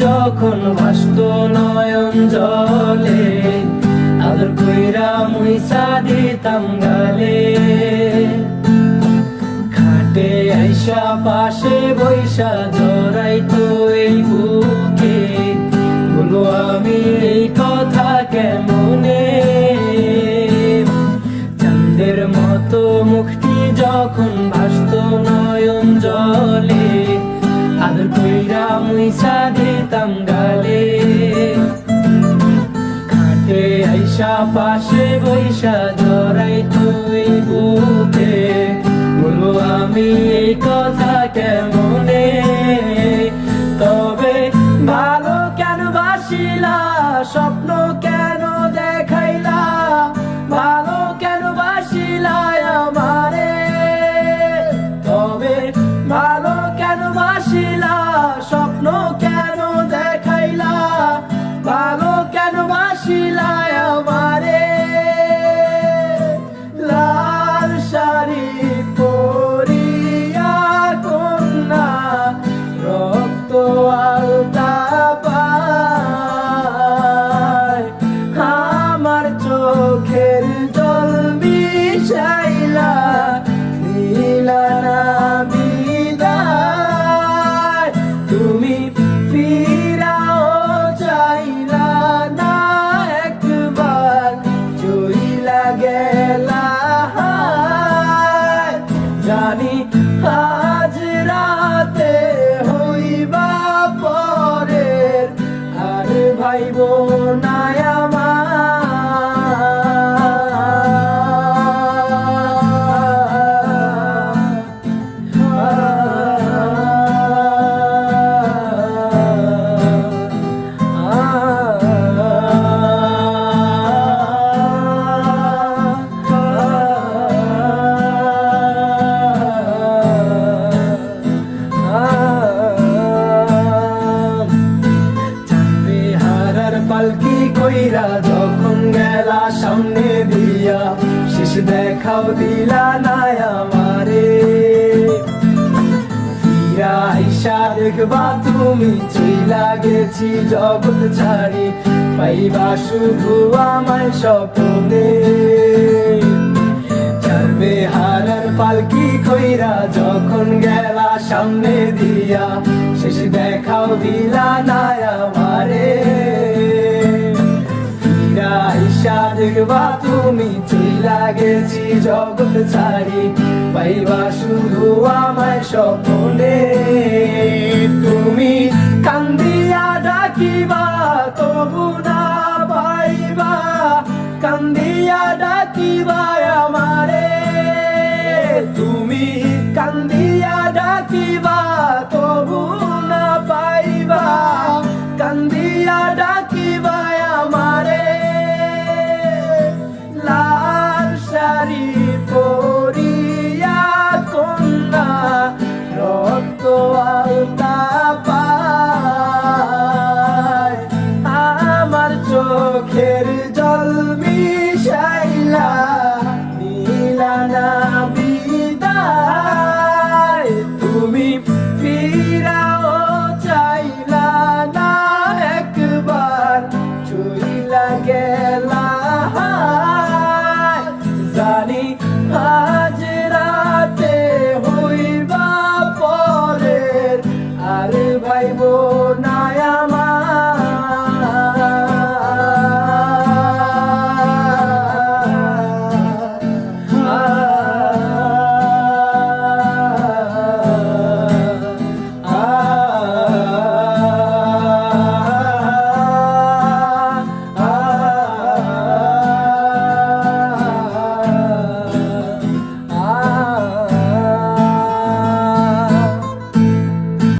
যখন ভাসত নয়ন জলে, আদর কইরা মুইসা দিতাম গালে। খাটে আইসা পাশে বৈশা জড়াইতো এই বুকে, বলো আমি এই কথা কেমনে। চাঁদের মতো মুখটি যখন ভাসত নয়ন জলে, আদর কইরা মুইসা দিতাম গালে। খাটে আইসা পাশে বৈশা জড়াইতো এই বুকে, বলো আমি এই কথা কেমনে। তবে ভালো কেন বাসিলা, স্বপ্ন কেন দেখাইলা, ভালো কেন বাসিলা আমারে। তবে ভালো কেন বাসিলা, স্বপ্ন কেন দেখাইলা, ভালো কেন বাসিলা আমারে। লাল শাড়ি পরিয়া কন্যা, রক্ত আলতা পায়, আমার চোখের জল মিশাইলা দিলা না বিদায়। তুমি ফিরাও চাইলা না একবার, চইলা গেলা। জানি আজ রাতে হইবা পরের, আর ভাইব না পালকি কইরা যখন গেলা সামনে দিয়া, শেষ দেখাও দিলা না আমারে। ফিরা আইসা দেখবা তুমি চইলা গেছি জগৎ ছাড়ি, পাইবা শুধু আমায় স্বপ্নে। চারবে হারার পালকি কইরা যখন গেলা সামনে দিয়া, শেষ দেখাও দিলা না আমারে। আইসা দেখবা তুমি চইলা গেছি জগৎ ছাড়ি, পাইবা শুধু আমায় স্বপ্নে।